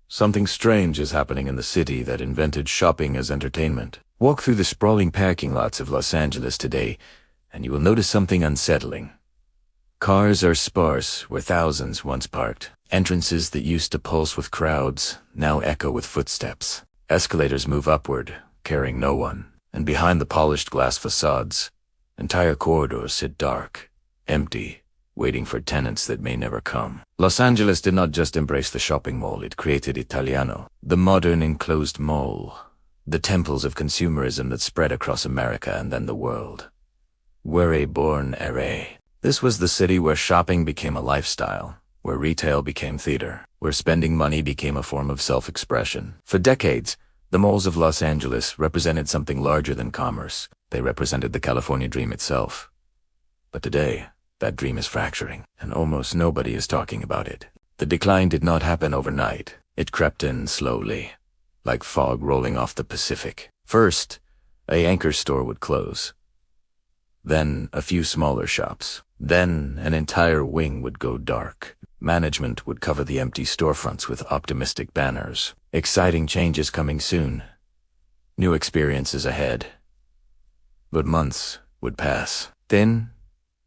Something strange is happening in the city that invented shopping as entertainment. Walk through the sprawling parking lots of Los Angeles today, and you will notice something unsettling. Cars are sparse where thousands once parked. Entrances that used to pulse with crowds now echo with footsteps. Escalators move upward, carrying no one. And behind the polished glass facades, entire corridors sit dark, empty, waiting for tenants that may never come. Los Angeles did not just embrace the shopping mall, it created Italiano, the modern enclosed mall, the temples of consumerism that spread across America and then the world. Were born ere. This was the city where shopping became a lifestyle, where retail became theater, where spending money became a form of self-expression. For decades, the malls of Los Angeles represented something larger than commerce. They represented the California dream itself. But today, that dream is fracturing, and almost nobody is talking about it. The decline did not happen overnight. It crept in slowly, like fog rolling off the Pacific. First, an anchor store would close. Then a few smaller shops. Then an entire wing would go dark. Management would cover the empty storefronts with optimistic banners. Exciting changes coming soon. New experiences ahead. But months would pass. Then,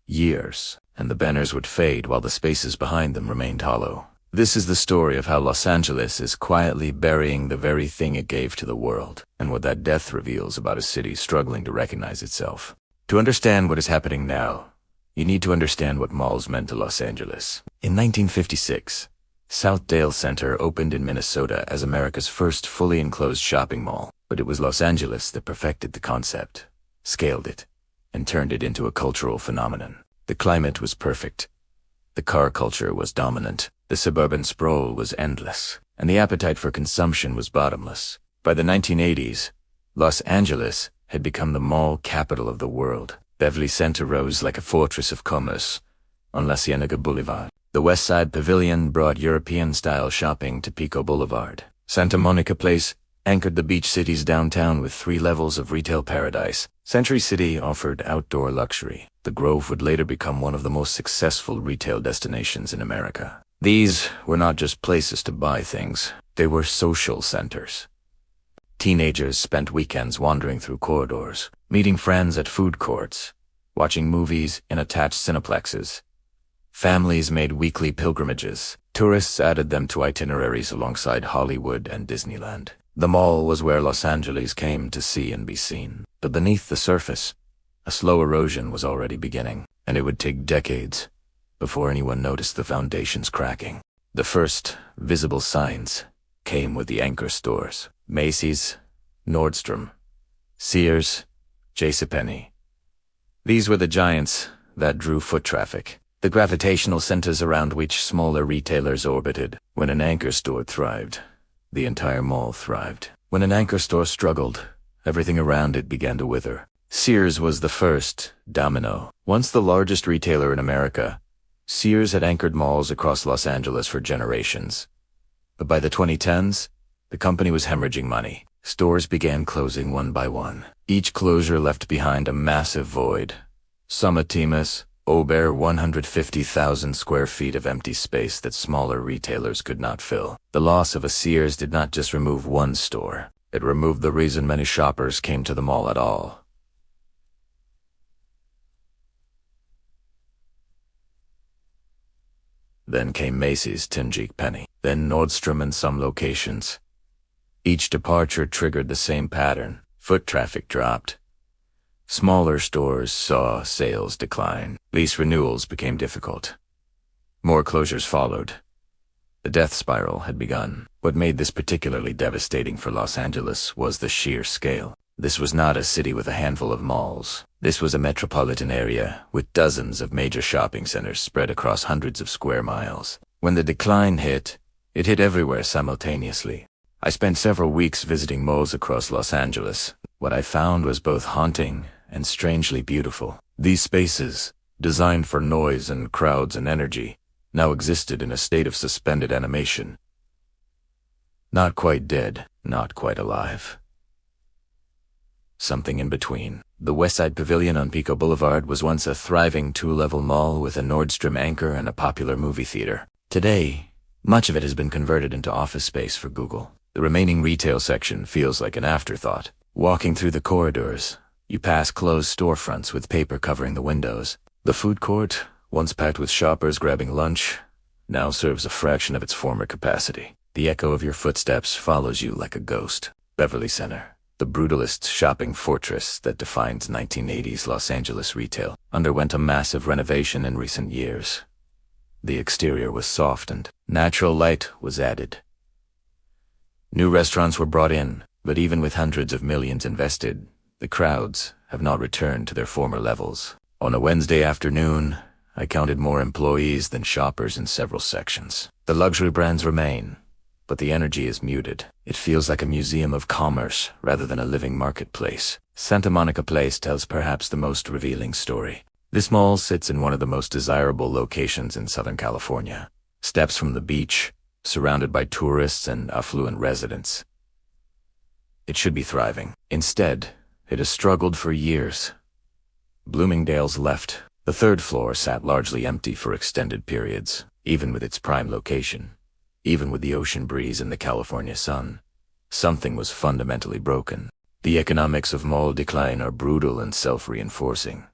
years, and the banners would fade while the spaces behind them remained hollow. This is the story of how Los Angeles is quietly burying the very thing it gave to the world, and what that death reveals about a city struggling to recognize itself. To understand what is happening now, you need to understand what malls meant to Los Angeles. In 1956, Southdale Center opened in Minnesota as America's first fully enclosed shopping mall, but it was Los Angeles that perfected the concept, scaled it, and turned it into a cultural phenomenon. The climate was perfect. The car culture was dominant. The suburban sprawl was endless, and the appetite for consumption was bottomless. By the 1980s, Los Angeles had become the mall capital of the world. Beverly Center rose like a fortress of commerce on La Cienega Boulevard. The West Side Pavilion brought European-style shopping to Pico Boulevard. Santa Monica Place anchored the beach city's downtown with 3 levels of retail paradise. Century City offered outdoor luxury. The Grove would later become one of the most successful retail destinations in America. These were not just places to buy things, they were social centers. Teenagers spent weekends wandering through corridors, meeting friends at food courts, watching movies in attached cineplexes. Families made weekly pilgrimages. Tourists added them to itineraries alongside Hollywood and Disneyland. The mall was where Los Angeles came to see and be seen. But beneath the surface, a slow erosion was already beginning, and it would take decades before anyone noticed the foundations cracking. The first visible signs came with the anchor stores. Macy's, Nordstrom, Sears, JCPenney. These were the giants that drew foot traffic, the gravitational centers around which smaller retailers orbited. When an anchor store thrived, the entire mall thrived. When an anchor store struggled, everything around it began to wither. Sears was the first domino. Once the largest retailer in America, Sears had anchored malls across Los Angeles for generations. But by the 2010s, the company was hemorrhaging money. Stores began closing one by one. Each closure left behind a massive void. Timas, Ober 150,000 square feet of empty space that smaller retailers could not fill. The loss of a Sears did not just remove one store. It removed the reason many shoppers came to the mall at all. Then came Macy's, JCPenney, then Nordstrom in some locations. Each departure triggered the same pattern. Foot traffic dropped. Smaller stores saw sales decline. Lease renewals became difficult. More closures followed. The death spiral had begun. What made this particularly devastating for Los Angeles was the sheer scale. This was not a city with a handful of malls. This was a metropolitan area with dozens of major shopping centers spread across hundreds of square miles. When the decline hit, it hit everywhere simultaneously. I spent several weeks visiting malls across Los Angeles. What I found was both haunting and strangely beautiful. These spaces, designed for noise and crowds and energy, now existed in a state of suspended animation. Not quite dead, not quite alive. Something in between. The West Side Pavilion on Pico Boulevard was once a thriving 2-level mall with a Nordstrom anchor and a popular movie theater. Today, Much of it has been converted into office space for Google. The remaining retail section feels like an afterthought. Walking through the corridors, you pass closed storefronts with paper covering the windows. The food court, once packed with shoppers grabbing lunch, now serves a fraction of its former capacity. The echo of your footsteps follows you like a ghost. Beverly Center, the brutalist shopping fortress that defines 1980s Los Angeles retail, underwent a massive renovation in recent years. The exterior was softened. Natural light was added. New restaurants were brought in, but even with hundreds of millions invested, the crowds have not returned to their former levels. On a Wednesday afternoon, I counted more employees than shoppers in several sections. The luxury brands remain, but the energy is muted. It feels like a museum of commerce rather than a living marketplace. Santa Monica Place tells perhaps the most revealing story. This mall sits in one of the most desirable locations in Southern California. Steps from the beach, surrounded by tourists and affluent residents. It should be thriving. Instead, it has struggled for years. Bloomingdale's left. The third floor sat largely empty for extended periods, even with its prime location. Even with the ocean breeze and the California sun, something was fundamentally broken. The economics of mall decline are brutal and self-reinforcing.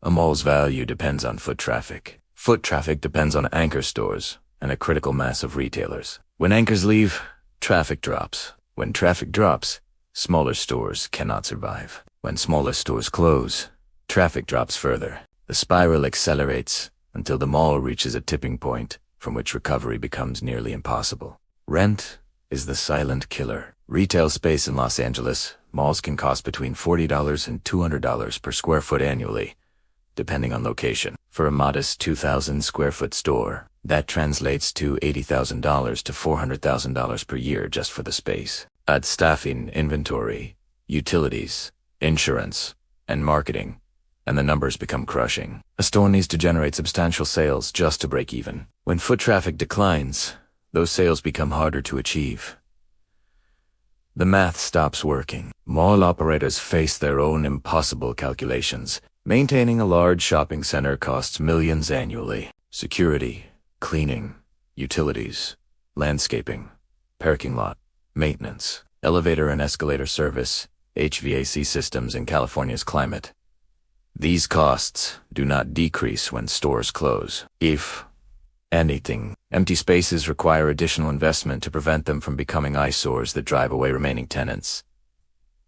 A mall's value depends on foot traffic. Foot traffic depends on anchor stores and a critical mass of retailers. When anchors leave, traffic drops. When traffic drops, smaller stores cannot survive. When smaller stores close, traffic drops further. The spiral accelerates until the mall reaches a tipping point from which recovery becomes nearly impossible. Rent is the silent killer. Retail space in Los Angeles, malls can cost between $40 and $200 per square foot annually, depending on location. For a modest 2,000 square foot store, that translates to $80,000 to $400,000 per year just for the space. Add staffing, inventory, utilities, insurance, and marketing, and the numbers become crushing. A store needs to generate substantial sales just to break even. When foot traffic declines, those sales become harder to achieve. The math stops working. Mall operators face their own impossible calculations. Maintaining a large shopping center costs millions annually. Security, cleaning, utilities, landscaping, parking lot, maintenance, elevator and escalator service, HVAC systems in California's climate. These costs do not decrease when stores close. If anything, empty spaces require additional investment to prevent them from becoming eyesores that drive away remaining tenants.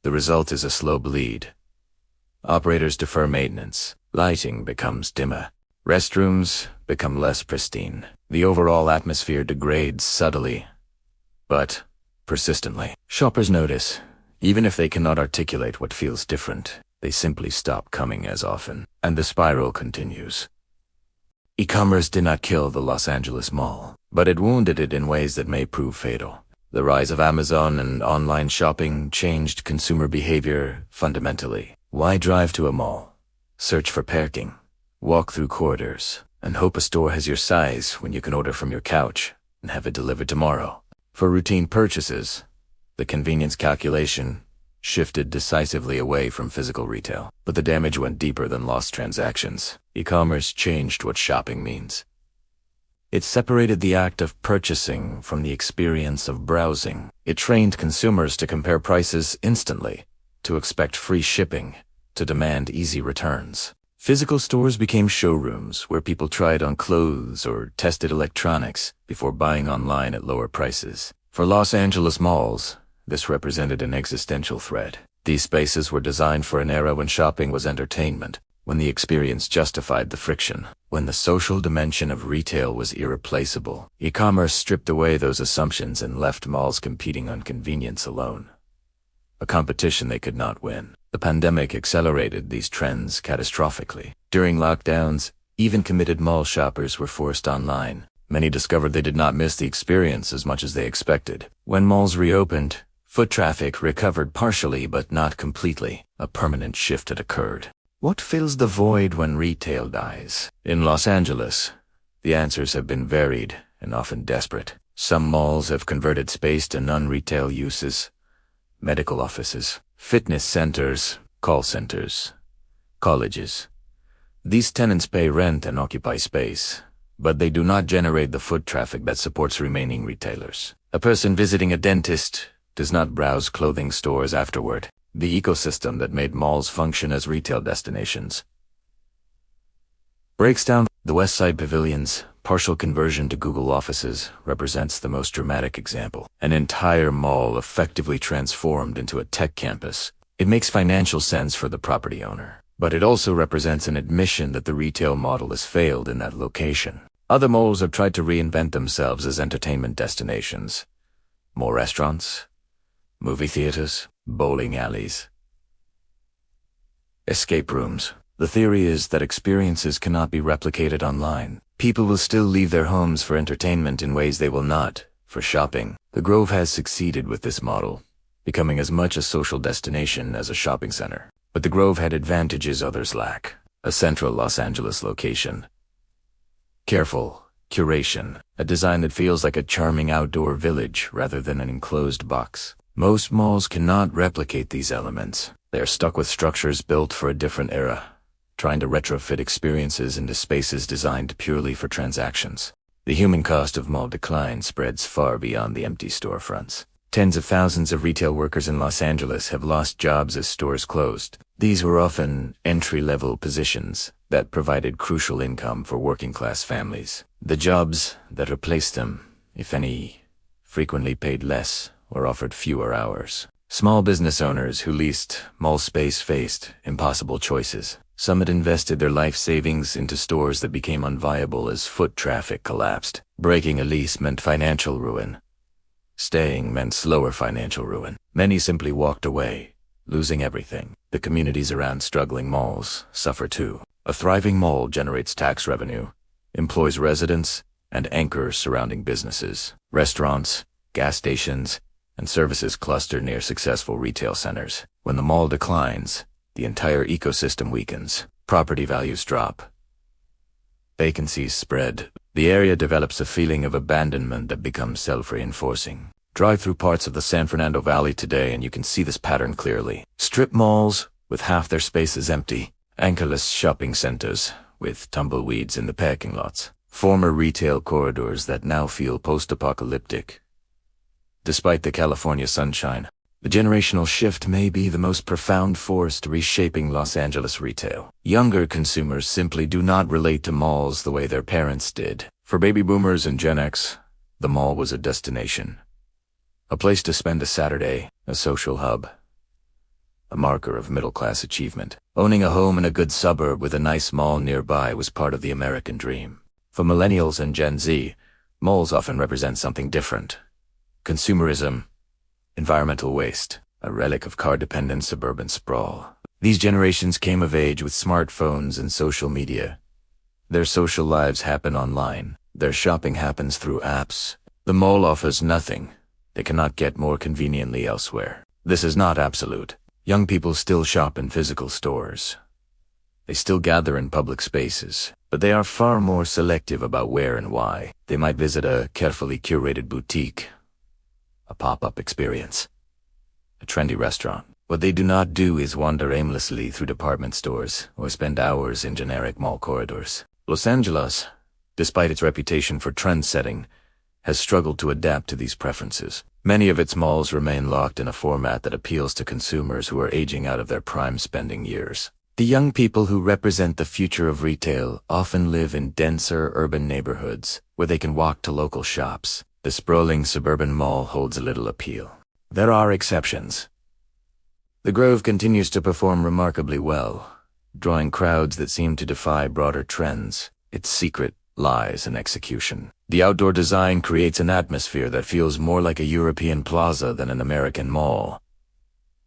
The result is a slow bleed. Operators defer maintenance. Lighting becomes dimmer. Restrooms become less pristine. The overall atmosphere degrades subtly, but persistently. Shoppers notice, even if they cannot articulate what feels different. They simply stop coming as often, and the spiral continues. E-commerce did not kill the Los Angeles mall, but it wounded it in ways that may prove fatal. The rise of Amazon and online shopping changed consumer behavior fundamentally. Why drive to a mall, search for parking, walk through corridors, and hope a store has your size when you can order from your couch and have it delivered tomorrow? For routine purchases, the convenience calculation shifted decisively away from physical retail, but the damage went deeper than lost transactions. E-commerce changed what shopping means. It separated the act of purchasing from the experience of browsing. It trained consumers to compare prices instantly, to expect free shipping, to demand easy returns. Physical stores became showrooms where people tried on clothes or tested electronics before buying online at lower prices. For Los Angeles malls, this represented an existential threat. These spaces were designed for an era when shopping was entertainment, when the experience justified the friction, when the social dimension of retail was irreplaceable. E-commerce stripped away those assumptions and left malls competing on convenience alone, a competition they could not win. The pandemic accelerated these trends catastrophically. During lockdowns, even committed mall shoppers were forced online. Many discovered they did not miss the experience as much as they expected. When malls reopened, foot traffic recovered partially but not completely. A permanent shift had occurred. What fills the void when retail dies? In Los Angeles, the answers have been varied and often desperate. Some malls have converted space to non-retail uses: medical offices, fitness centers, call centers, colleges. These tenants pay rent and occupy space, but they do not generate the foot traffic that supports remaining retailers. A person visiting a dentist does not browse clothing stores afterward. The ecosystem that made malls function as retail destinations breaks down. The West Side Pavilion's partial conversion to Google offices represents the most dramatic example. An entire mall effectively transformed into a tech campus. It makes financial sense for the property owner, but it also represents an admission that the retail model has failed in that location. Other malls have tried to reinvent themselves as entertainment destinations. More restaurants, movie theaters, bowling alleys, escape rooms. The theory is that experiences cannot be replicated online. People will still leave their homes for entertainment in ways they will not for shopping. The Grove has succeeded with this model, becoming as much a social destination as a shopping center. But the Grove had advantages others lack. A central Los Angeles location, careful curation, a design that feels like a charming outdoor village rather than an enclosed box. Most malls cannot replicate these elements. They are stuck with structures built for a different era, trying to retrofit experiences into spaces designed purely for transactions. The human cost of mall decline spreads far beyond the empty storefronts. Tens of thousands of retail workers in Los Angeles have lost jobs as stores closed. These were often entry-level positions that provided crucial income for working-class families. The jobs that replaced them, if any, frequently paid less or offered fewer hours. Small business owners who leased mall space faced impossible choices. Some had invested their life savings into stores that became unviable as foot traffic collapsed. Breaking a lease meant financial ruin. Staying meant slower financial ruin. Many simply walked away, losing everything. The communities around struggling malls suffer too. A thriving mall generates tax revenue, employs residents, and anchors surrounding businesses. Restaurants, gas stations, and services cluster near successful retail centers. When the mall declines, the entire ecosystem weakens. Property values drop. Vacancies spread. The area develops a feeling of abandonment that becomes self-reinforcing. Drive through parts of the San Fernando Valley today and you can see this pattern clearly. Strip malls with half their spaces empty. Anchorless shopping centers with tumbleweeds in the parking lots. Former retail corridors that now feel post-apocalyptic. Despite the California sunshine, the generational shift may be the most profound force reshaping Los Angeles retail. Younger consumers simply do not relate to malls the way their parents did. For baby boomers and Gen X, the mall was a destination. A place to spend a Saturday, a social hub. A marker of middle-class achievement. Owning a home in a good suburb with a nice mall nearby was part of the American dream. For millennials and Gen Z, malls often represent something different. Consumerism, environmental waste, a relic of car-dependent suburban sprawl. These generations came of age with smartphones and social media. Their social lives happen online. Their shopping happens through apps. The mall offers nothing they cannot get more conveniently elsewhere. This is not absolute. Young people still shop in physical stores. They still gather in public spaces, but they are far more selective about where and why. They might visit a carefully curated boutique, a pop-up experience, a trendy restaurant. What they do not do is wander aimlessly through department stores or spend hours in generic mall corridors. Los Angeles, despite its reputation for trend-setting, has struggled to adapt to these preferences. Many of its malls remain locked in a format that appeals to consumers who are aging out of their prime spending years. The young people who represent the future of retail often live in denser urban neighborhoods where they can walk to local shops. The sprawling suburban mall holds little appeal. There are exceptions. The Grove continues to perform remarkably well, drawing crowds that seem to defy broader trends. Its secret lies in execution. The outdoor design creates an atmosphere that feels more like a European plaza than an American mall.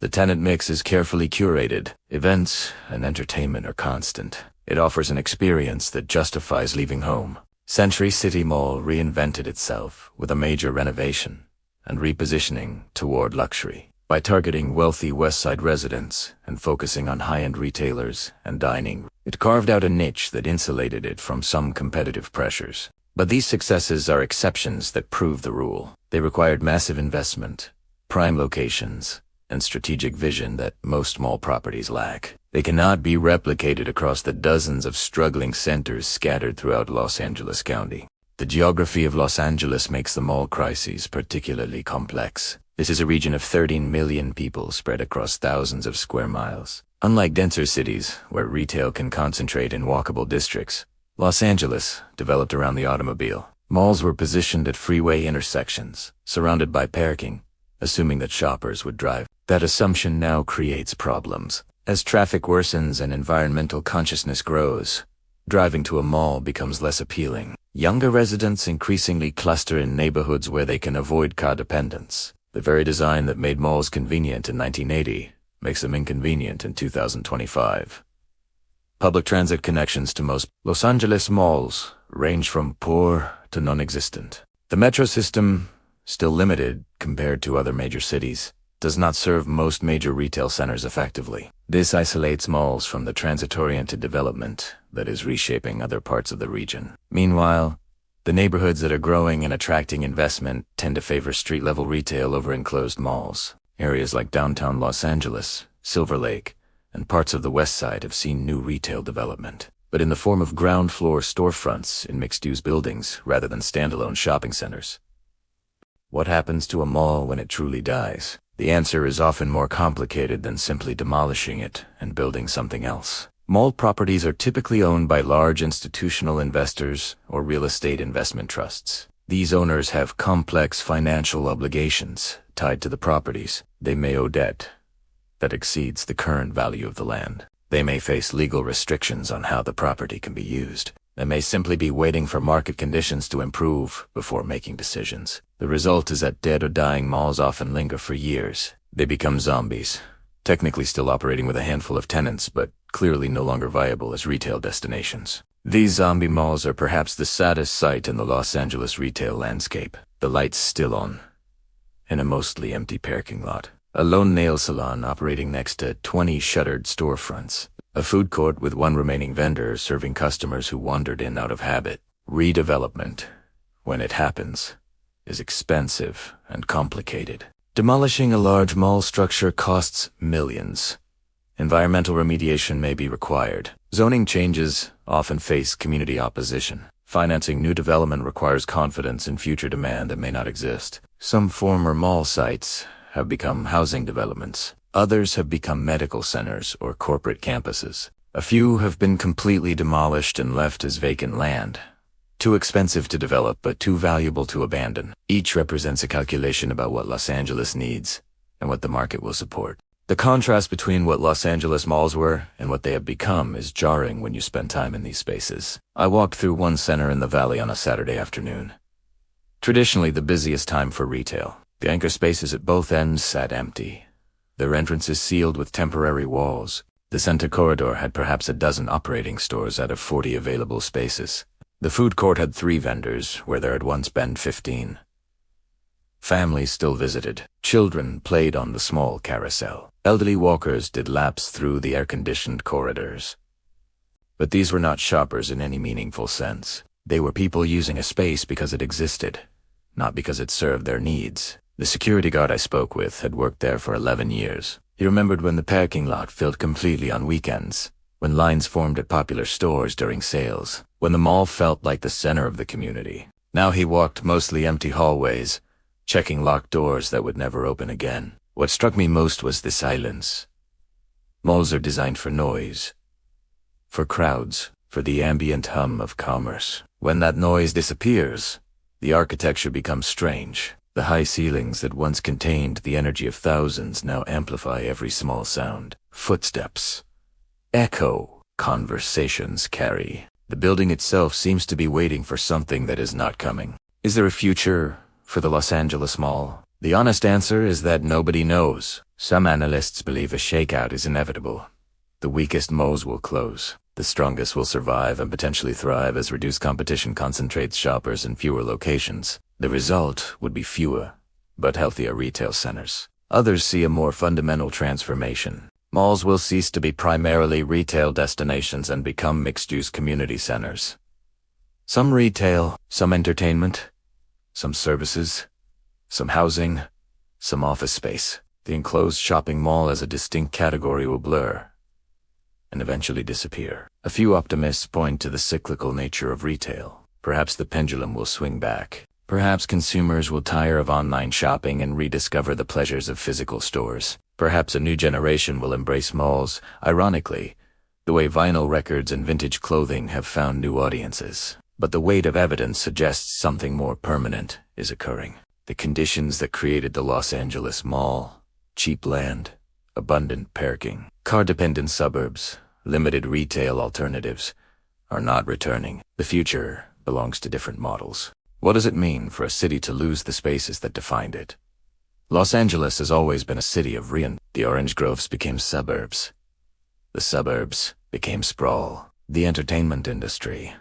The tenant mix is carefully curated. Events and entertainment are constant. It offers an experience that justifies leaving home. Century City Mall reinvented itself with a major renovation and repositioning toward luxury. By targeting wealthy West Side residents and focusing on high-end retailers and dining, it carved out a niche that insulated it from some competitive pressures. But these successes are exceptions that prove the rule. They required massive investment, prime locations, and strategic vision that most mall properties lack. They cannot be replicated across the dozens of struggling centers scattered throughout Los Angeles County. The geography of Los Angeles makes the mall crisis particularly complex. This is a region of 13 million people spread across thousands of square miles. Unlike denser cities, where retail can concentrate in walkable districts, Los Angeles developed around the automobile. Malls were positioned at freeway intersections, surrounded by parking, assuming that shoppers would drive. That assumption now creates problems. As traffic worsens and environmental consciousness grows, driving to a mall becomes less appealing. Younger residents increasingly cluster in neighborhoods where they can avoid car dependence. The very design that made malls convenient in 1980 makes them inconvenient in 2025. Public transit connections to most Los Angeles malls range from poor to non-existent. The metro system, still limited compared to other major cities, does not serve most major retail centers effectively. This isolates malls from the transit-oriented development that is reshaping other parts of the region. Meanwhile, the neighborhoods that are growing and attracting investment tend to favor street-level retail over enclosed malls. Areas like downtown Los Angeles, Silver Lake, and parts of the West Side have seen new retail development, but in the form of ground-floor storefronts in mixed-use buildings rather than standalone shopping centers. What happens to a mall when it truly dies? The answer is often more complicated than simply demolishing it and building something else. Mall properties are typically owned by large institutional investors or real estate investment trusts. These owners have complex financial obligations tied to the properties. They may owe debt that exceeds the current value of the land. They may face legal restrictions on how the property can be used. They may simply be waiting for market conditions to improve before making decisions. The result is that dead or dying malls often linger for years. They become zombies, technically still operating with a handful of tenants, but clearly no longer viable as retail destinations. These zombie malls are perhaps the saddest sight in the Los Angeles retail landscape. The lights still on, in a mostly empty parking lot. A lone nail salon operating next to 20 shuttered storefronts. A food court with one remaining vendor serving customers who wandered in out of habit. Redevelopment, when it happens, is expensive and complicated. Demolishing a large mall structure costs millions. Environmental remediation may be required. Zoning changes often face community opposition. Financing new development requires confidence in future demand that may not exist. Some former mall sites have become housing developments. Others have become medical centers or corporate campuses. A few have been completely demolished and left as vacant land. Too expensive to develop, but too valuable to abandon. Each represents a calculation about what Los Angeles needs and what the market will support. The contrast between what Los Angeles malls were and what they have become is jarring when you spend time in these spaces. I walked through one center in the valley on a Saturday afternoon. Traditionally the busiest time for retail. The anchor spaces at both ends sat empty, their entrances sealed with temporary walls. The center corridor had perhaps a dozen operating stores out of 40 available spaces. The food court had 3 vendors, where there had once been 15. Families still visited. Children played on the small carousel. Elderly walkers did laps through the air-conditioned corridors. But these were not shoppers in any meaningful sense. They were people using a space because it existed, not because it served their needs. The security guard I spoke with had worked there for 11 years. He remembered when the parking lot filled completely on weekends, when lines formed at popular stores during sales, when the mall felt like the center of the community. Now he walked mostly empty hallways, checking locked doors that would never open again. What struck me most was the silence. Malls are designed for noise, for crowds, for the ambient hum of commerce. When that noise disappears, the architecture becomes strange. The high ceilings that once contained the energy of thousands now amplify every small sound. Footsteps, echo, conversations carry. The building itself seems to be waiting for something that is not coming. Is there a future for the Los Angeles Mall? The honest answer is that nobody knows. Some analysts believe a shakeout is inevitable. The weakest malls will close. The strongest will survive and potentially thrive as reduced competition concentrates shoppers in fewer locations. The result would be fewer, but healthier retail centers. Others see a more fundamental transformation. Malls will cease to be primarily retail destinations and become mixed-use community centers. Some retail, some entertainment, some services, some housing, some office space. The enclosed shopping mall as a distinct category will blur and eventually disappear. A few optimists point to the cyclical nature of retail. Perhaps the pendulum will swing back. Perhaps consumers will tire of online shopping and rediscover the pleasures of physical stores. Perhaps a new generation will embrace malls. Ironically, the way vinyl records and vintage clothing have found new audiences. But the weight of evidence suggests something more permanent is occurring. The conditions that created the Los Angeles Mall, cheap land, abundant parking, car-dependent suburbs, limited retail alternatives, are not returning. The future belongs to different models. What does it mean for a city to lose the spaces that defined it? Los Angeles has always been a city of The orange groves became suburbs. The suburbs became sprawl. The entertainment industry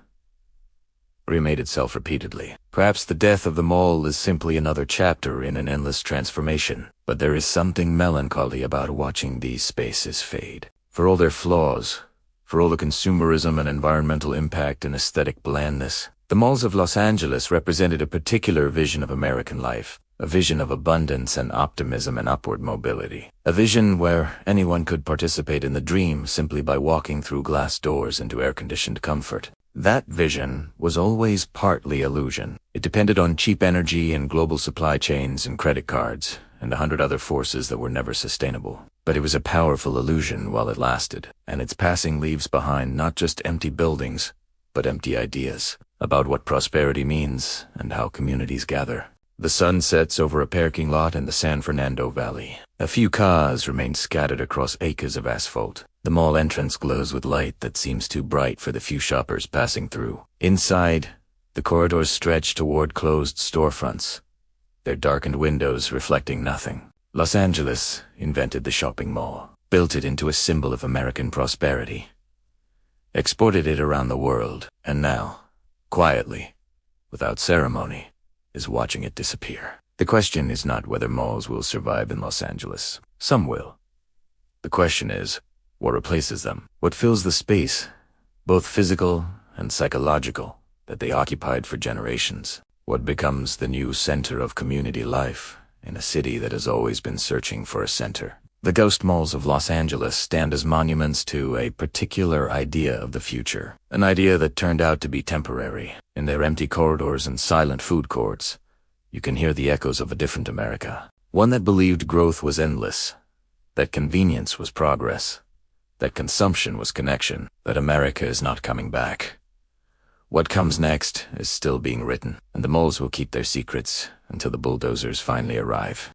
remade itself repeatedly. Perhaps the death of the mall is simply another chapter in an endless transformation, but there is something melancholy about watching these spaces fade. For all their flaws, for all the consumerism and environmental impact and aesthetic blandness, the malls of Los Angeles represented a particular vision of American life, a vision of abundance and optimism and upward mobility, a vision where anyone could participate in the dream simply by walking through glass doors into air-conditioned comfort. That vision was always partly illusion. It depended on cheap energy and global supply chains and credit cards and 100 other forces that were never sustainable. But it was a powerful illusion while it lasted, and its passing leaves behind not just empty buildings, but empty ideas about what prosperity means and how communities gather. The sun sets over a parking lot in the San Fernando Valley. A few cars remain scattered across acres of asphalt. The mall entrance glows with light that seems too bright for the few shoppers passing through. Inside, the corridors stretch toward closed storefronts, their darkened windows reflecting nothing. Los Angeles invented the shopping mall, built it into a symbol of American prosperity, exported it around the world, and now, quietly, without ceremony, is watching it disappear. The question is not whether malls will survive in Los Angeles. Some will. The question is, what replaces them? What fills the space, both physical and psychological, that they occupied for generations? What becomes the new center of community life in a city that has always been searching for a center? The ghost malls of Los Angeles stand as monuments to a particular idea of the future, an idea that turned out to be temporary. In their empty corridors and silent food courts, you can hear the echoes of a different America, one that believed growth was endless, that convenience was progress, that consumption was connection, that America is not coming back. What comes next is still being written, and the malls will keep their secrets until the bulldozers finally arrive.